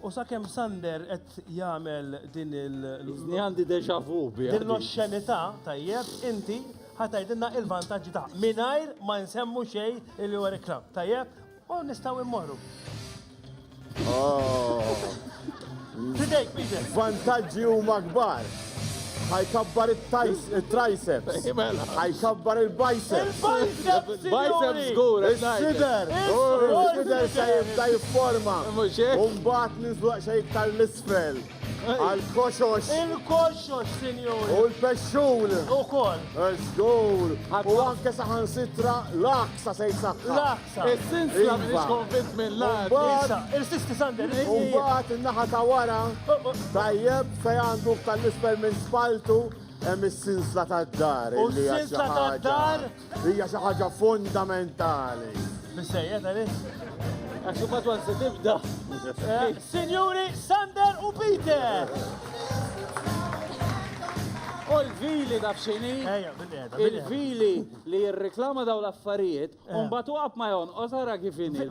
U sakemm Sander qed jagħmel din Ni għandi deja vu bija. din l-oxxenità, tajjeb, inti ħatajdilna il-vantaġġi ta' mingħajr ma nsemmu xejn li huwa reklam, tajjeb? U nistgħu immorru. Fidejk, Peter. Vantaġġi huma kbar. Ħajkabbar it-triceps. Ħajkabbar il-biceps. Biceps żgur. Is-sider. Is-sider se jibda jifforma. Mhux hekk? U mbagħad ninżluq xejn tal-isfel. Għal-koxox. Il-koxox, sinjuri. U l-pexxul. Ukoll. Żgur. U anke saħansitra l-aqsa se jsaħħa. L-aqsa. Is-sinsla m'iniex konvint minn lat. Issa, il-sisti Sander. U mbagħad in-naħa ta' wara tajjeb fejn għandu tal-isfel minn spaltu hemm is-sinsla tad-dar. U s-sinsla tad-dar? Hija xi ħaġa fundamentali. Bissejjed għalix. Għaxu matwan se tibda. Sinjuri, Sander u Peter. U l-vili daf xini. Il-vili li jirreklama daw l-affarijiet, un batu għab ma jon, ozara kifini.